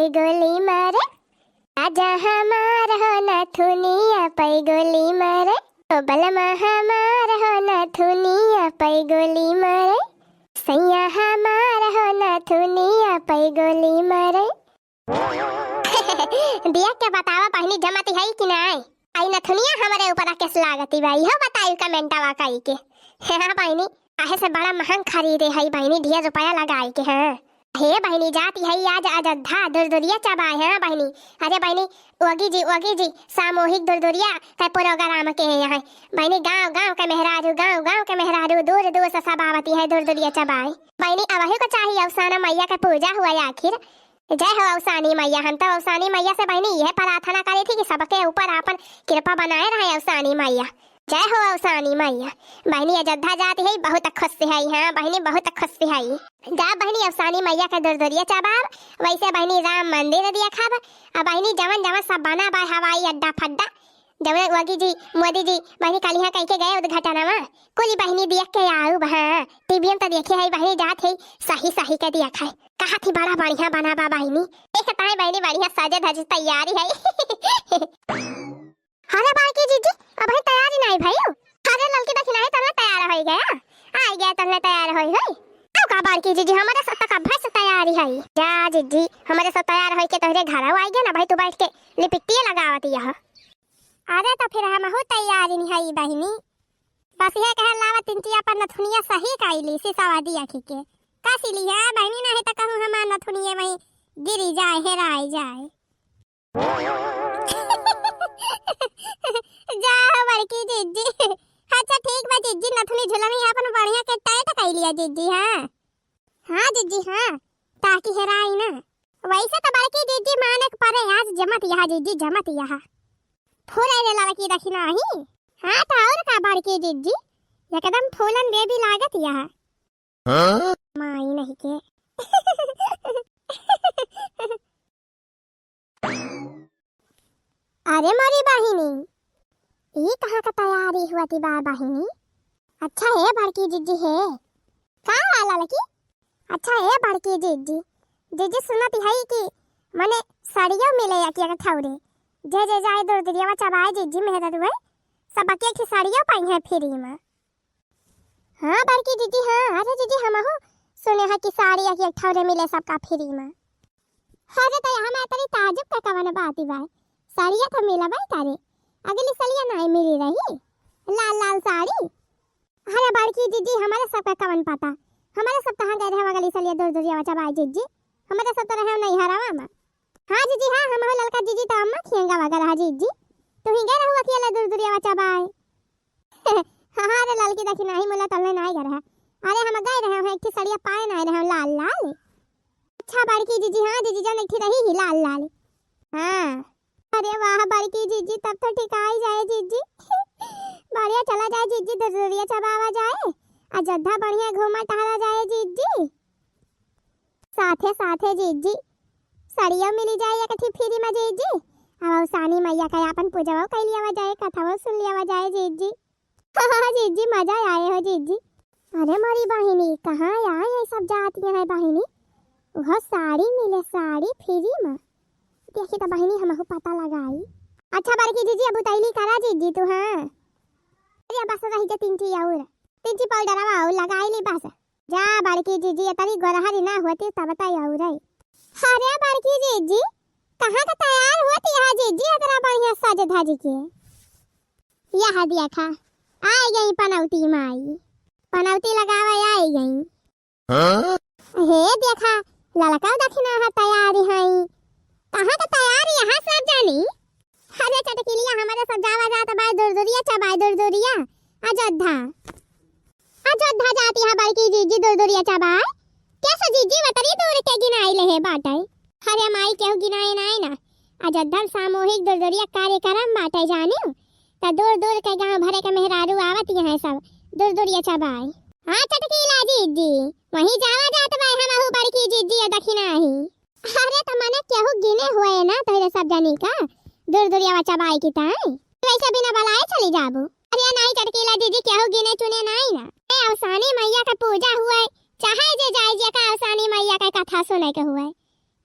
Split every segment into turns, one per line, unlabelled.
पै गोली मारे, राजा हमार हो नथुनिया पै गोली मारे, ओ बलमा हमार हो नथुनिया पै गोली मारे, सैया हमार हो नथुनिया पै गोली मारे। देख के बतावा बहनी जमती है कि नहीं? आई नथुनिया हमारे ऊपर केस लागती भाई हो बताई कमेंटवा कई के। हाँ बहनी काहे से बड़ा महंग खरीदे है बहनी, 10 रुपया लगाई के। हाँ हे बहनी जाती है आज अयोध्या दुरदुरिया चबाए हैं बहनी। अरे बहनी वगी जी सामूहिक दुरदुरिया का प्रोग्राम के है यहाँ बहनी। गांव गांव के मेहरारू दूर दूर से सब आवती है दुरदुरिया चबाए बहनी। अब को चाहिए अवसाना मैया का पूजा हुआ आखिर। जय हो अवसानी मैया। हम तो अवसानी मैया से बहनी यह प्रार्थना करी थी कि सबके ऊपर अपन कृपा बनाए रहे अवसानी मैया। जय हो अवसानी मैया। बहनी अयोध्या जाती है बहुत खुश है। हाँ बहनी बहुत खुश है। जा बहनी अवसानी मैया का दुरदुरिया चबाब, वैसे बहनी राम मंदिर दिया खाब। अब बहनी जवन जवन सब बना बा हवाई अड्डा फड्डा जवन वगी जी मोदी जी बहनी कल यहाँ कह के गए उद्घाटन में कुल बहनी देख के आऊ। हाँ टीवी में तो देखे है बहनी जात है सही के दिया खाए कहा थी बड़ा बढ़िया बना बा बहनी। देखता है बहनी बढ़िया सजे धज तैयारी है। अरे बाकी जीजी अब है तैयारी नहीं भाई। अरे लड़की देखना है तब तैयार हो गया आ गया तब तैयार हो गई। तो का बाकी जीजी हमारे साथ का भैंस तैयारी है। जा जीजी हमारे साथ तैयार हो के तोहरे घर आ गया ना भाई, तू बैठ के लिपटिए लगावती यह। अरे तो फिर हम हो तैयारी नहीं है बहनी, बस ये कह लावा तिंतिया पर नथुनिया सही काईली सिसावा दिया के कासी लिया बहनी ना है तो कहूं हमार नथुनिया वहीं गिरी जाए हेराई जाए। जा बड़की जीजी। अच्छा ठीक बा जीजी नथुनी झुलनी अपन बढ़िया के टाइट कई लिया जीजी। हाँ जीजी हाँ ताकि हेराई ना। वैसे तो बड़की जीजी माने के परे आज जमत यहा जीजी जमत यहा फूल रे लड़की देखी नहीं। हाँ तो और का बड़की जीजी एकदम फूलन बेबी लागत यहा। हाँ? माई नहीं के। अरे मोरी बहिनी ये कहाँ का तैयारी हुआ थी बहिनी? अच्छा है बड़की जीजी है कहाँ वाला लड़की? अच्छा है बड़की जीजी। जीजी सुनती है कि मने साड़ियों मिले या क्या ठौरे जे जे जाए दुरदुरिया चबाए जीजी मेहरा दुए सब के की साड़ियों पाई है फ्री में। हाँ बड़की जीजी हाँ। अरे जीजी हम हो सुने है कि साड़ी या ठौरे मिले सबका फ्री में। अरे तो यहाँ मैं तेरी ताजुब का कवन बाती भाई साड़ियाँ तो मिला भाई तारे अगली सलिया नहीं मिली रही लाल लाल साड़ी। अरे बड़की जीजी हमारे सब का कवन पता, हमारे सब कहाँ गए रहे अगली सलिया दुरदुरिया चबाए जीजी, हमारे सब तो रहे नहीं हरावा में। हाँ जीजी हाँ हम हो लड़का जीजी तो अम्मा खिएंगा वगैरह जीजी तू ही गए रहुआ अकेला दुरदुरिया चबाए। हाँ अरे लड़की देखी नहीं मिला तलने नहीं गए रहे। अरे हम गए रहे हैं एक सड़िया पाए नहीं रहे लाल लाल। अच्छा बड़की जीजी हाँ जीजी जान एक रही ही लाल लाल। हाँ अरे वाह बड़की जीजी तब तो ठीक आई जाए जीजी। बढ़िया चला जाए जीजी दुरदुरिया चबावा जाए अयोध्या बढ़िया घूमा टहला जाए जीजी। साथे साथे जीजी साड़ियाँ मिली जाए एक फ्री में जीजी। अब सानी मैया का अपन पूजा कर लिया जाए कथा सुन लिया जाए जीजी। हाँ जीजी मजा आए हो जीजी। अरे मोरी बहिनी कहाँ आए ये सब जाती है बहिनी? वह साड़ी मिले साड़ी फ्री में देखी तो बहिनी हमको पता लगाई। अच्छा बड़की जीजी अब उतैली करा जीजी तू। हाँ अरे बस रही के तिंची पाउडर आवा लगाई ली बस। जा बड़की जीजी तरी गोरहरी ना होती तब बताई और। अरे बड़की जीजी कहाँ का तैयार होती है जीजी इतना बढ़िया सज धज के? यह देखा आई गई पनौती माई पनौती लगावा आई गई। हाँ? हे देखा लड़का दखिना है तैयारी है कहाँ का तैयारी यहाँ सब जानी। अरे चटकिलिया हमारे सब जावा जाता बाय दुरदुरिया चबाए दुरदुरिया अयोध्या जाती है बड़की जीजी दुरदुरिया चबाए। कैसे जीजी बतरी दूर के गिनाई ले है बाटे। अरे माई केहू गिनाई नहीं ना अयोध्या सामूहिक दुरदुरिया कार्यक्रम बाटे जाने तो दूर दूर के गांव भरे के मेहरारू आवती है सब दुरदुरिया चबाए। हाँ चटकिला जीजी वहीं जावा जात बाय हम बड़की जीजी दखिना ही। अरे तो मने केहू गिने हुए ना तोरे सब जानी का दुरदुरिया चबाई की ताई वैसे बिना बुलाए चली जाबू। अरे नहीं चटकीला दीदी केहू गिने चुने नहीं ना। ए अवसानी मैया का पूजा हुए चाहे जे जाए जे का अवसानी मैया का कथा सुने के हुए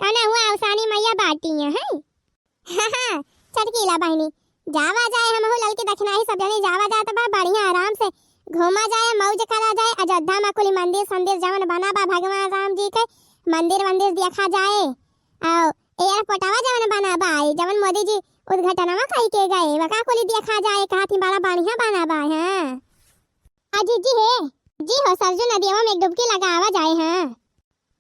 कहना हुआ अवसानी मैया बाटी है हाँ चटकीला बहनी जावा जाए हम ललकी दक्षिणा ही सब जने जावा जाए तो बा बढ़िया आराम से घूमा जाए मौज करा जाए अयोध्या में कुली मंदिर संदिर जवन बना बा भगवान राम जी के मंदिर वंदिर देखा जाए और एयरपोर्टवा जवन बना बा जवन मोदी जी उद्घाटनवा कही के गए वका कुली देखा जाए कहा थी बड़ा बढ़िया बना बा हां अजी जी है जी हो सरजू नदियों में एक डुबकी लगावा जाए हां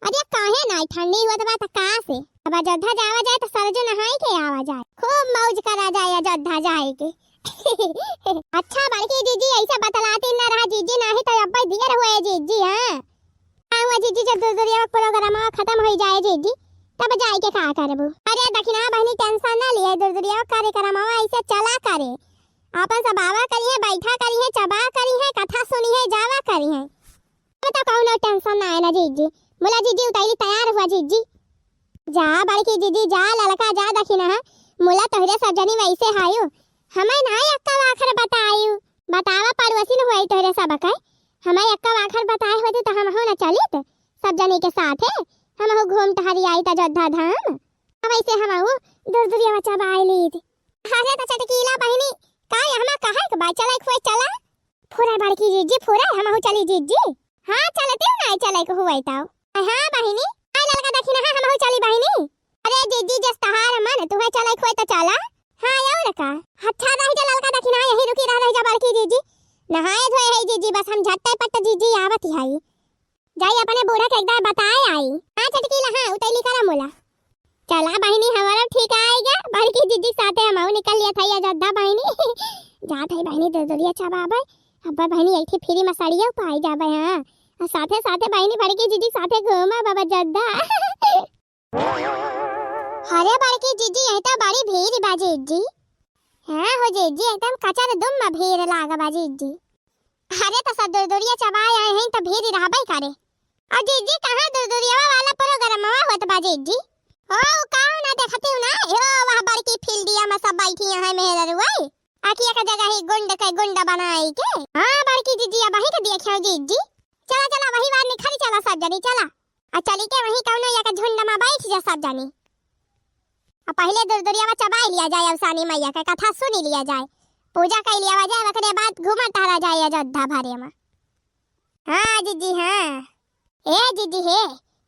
अरे काहे ना ठंडी हुआ तो बात का से अब अयोध्या जावा जाए तो सरजू नहाई के आवा जाए खूब मौज करा जाए अयोध्या जाए के अच्छा बड़की जीजी ऐसा बतलाती न रहा जीजी नहीं तो अब देर हुए जीजी हां आवा जीजी जब दूरिया प्रोग्राम खत्म हो जाए जीजी तब जाए के का करबू अरे दक्षिणा बहनी टेंशन ना लिए दूरिया कार्यक्रम ऐसे चला करे आपन सब आवा करी है बैठा करी है चबा करी है कथा सुनी है जावा करी है तो कौनो टेंशन ना है ना जीजी मुला जीजी उतारी तैयार हुआ जीजी जा बड़की जीजी जा ललका जा दक्षिणा मुला तोहरे सब जनी वैसे हायो हमें ना अक्का आखर बतायू बतावा पड़ोसी न हुई तोहरे सब के हमें अक्का आखर बताए होती तो हम हो ना चलित सब जनी के साथ है हम हो घूम टहरी आई त अयोध्या धाम अब ऐसे हम हो दूर दूरिया बच्चा बाइली अरे त चटकीला बहनी का हम कहा के बा चला खोई चला फुरा बड़की जीजी फुरा हम हो चली जीजी हां चलते ना चले को हुई ताओ हां बहनी आ ललका दक्षिणा हम हो चली बहनी अरे जीजी जस तहार मन तू है चले खोई तो चला हां और का अच्छा रही जा ललका दक्षिणा यही रुकी रह जा बड़की जीजी नहाए धोए है जीजी बस हम झटते पट जीजी आवत ही जाई अपने बूढ़ा के एकदम बताए आई हां चटकीला हां उतैली करा मोला चला बहनी हमारा ठीक आएगा बड़की जीजी साथे हम निकल लिया था अयोध्या बहनी जात है बहनी दरिया चबा भाई अब बहनी ऐठी फ्री में साड़िया पाई जाबे हां साथे साथे बहनी बड़की जीजी साथे घूमा बाबा अयोध्या अरे बड़की जीजी यही तो बड़ी भीड़ बा जीजी हां हो जीजी एकदम कचर दुम में भीड़ लागा बा जीजी अरे तो सब दूरिया चबाए आए हैं तो भीड़ रहबे करे और जीजी कहां दूरिया वाला प्रोग्राम होत बा जीजी ओ काऊ ना देखती हूं ना यो वहां बड़की फील्डिया में सब बैठी है मेहर रुई आखिया का जगह ही गुंड बनाई के हां बड़की जीजी अब ही के देखियो जीजी चला चला वही बार निखरी चला सब जनी चला आ चली के वही कौनो या के झुंड में बैठ जा सब जनी आ पहले दूरिया में चबाई लिया जाए अवसानी मैया का कथा सुनी लिया जाए पूजा कर लिया जाए ओकरे बाद घुमा टहरा जाए अयोध्या भरे में हां जीजी हां ए जीजी हे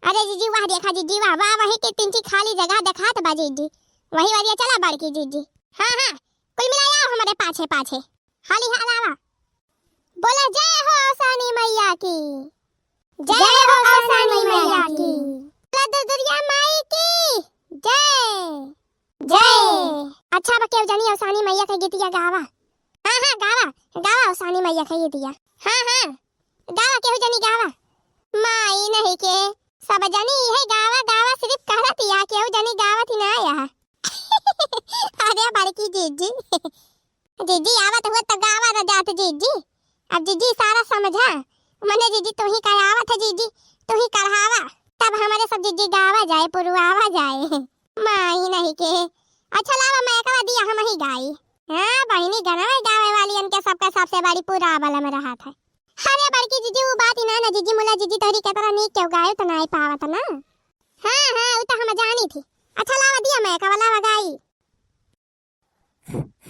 अरे जीजी वाह देखा जीजी वाह वाह वही के तीन ची खाली जगह दिखात बा जीजी वही वारिया चला बड़की जीजी हां हां कुल मिलाया हमारे पाछे पाछे हाली हालावा बोला जय हो अवसानी मैया की जय हो अवसानी मैया की बोला दुर्गा माई की जय जय अच्छा बके जानी अवसानी मैया के गीतिया गावा हां हां गावा गावा अवसानी मैया के गीतिया हां हां गावा के जानी गावा माई नहीं के सब जनी है गावा गावा सिर्फ कहत या केहू जनी गावत ही ना आया अरे बड़की जीजी जीजी आवत हुआ तो गावा न जात जीजी अब जीजी सारा समझा मने जीजी तू ही करावत है जीजी तू ही करहावा तब हमारे सब जीजी गावा जाए पुरवावा जाए माई नहीं के अच्छा लावा मैं कहा दिया हम ही गाई हां बहिनी गनवा गावे वाली इनके सबका सबसे बड़ी पूरा वाला में रहा था अरे बड़की जीजी वो बात ही ना जीजी मुला जीजी तोरी के तरह नहीं क्यों गायो तो नहीं पावत ना हां हां वो तो हम जानी थी अच्छा लावा दिया मैं का वाला गाई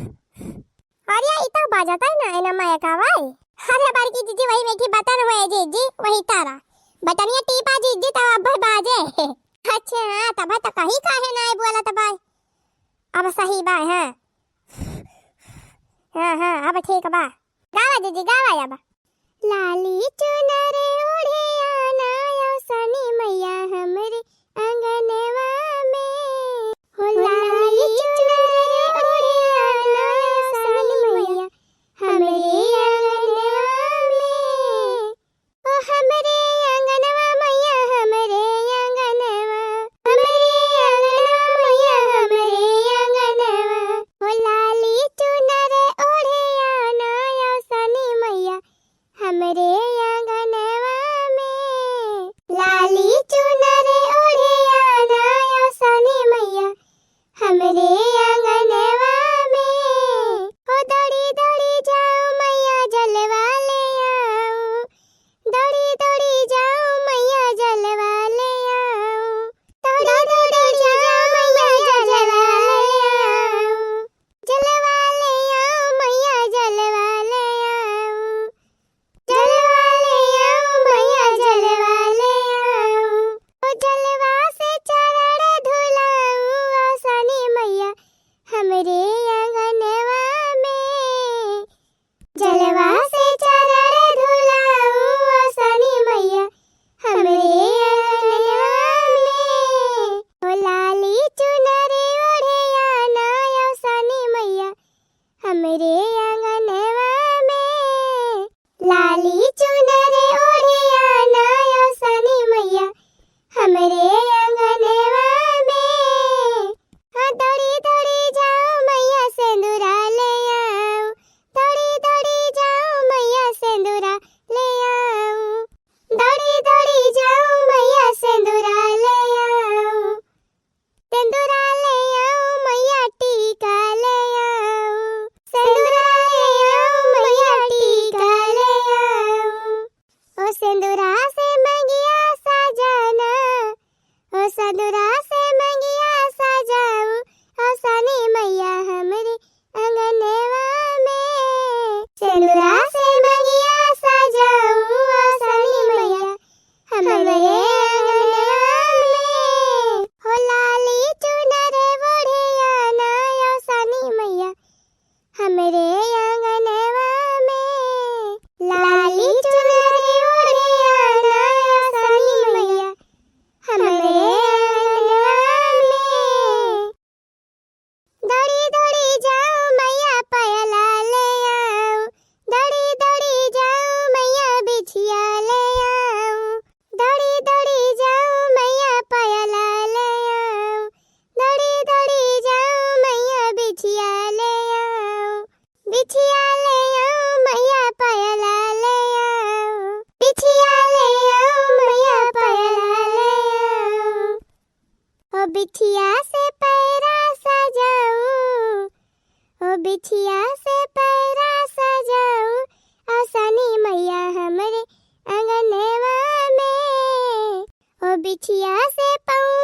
अरे ये तो बजाता है ना मैं का वाई अरे बड़की जीजी वही बैठी बटन हुए जीजी वही तारा बटनिया टीपा जीजी तो अब बाजे अच्छा हां तब तो कहीं काहे ना बोला तब अब सही बा हां हां हां अब ठीक बा गावा जीजी गावा अब लाली चुनर ओढ़े आना अवसानी मैया हमरे अंगनवा में हो लाली चुनर ओढ़े आना अवसानी मैया हमरे अंगनवा में ओ हमरे अंगनवा मैया हमरे अंगनवा मैया हमरे अंगनवा हो लाली चुनर ओढ़े आना अवसानी मैया हमरे आंगन बिछिया से पैरा सजाऊं, ओ बिछिया से पैरा सजाऊं, आसानी मैया हमरे अंगनवा में, ओ बिछिया से पौआ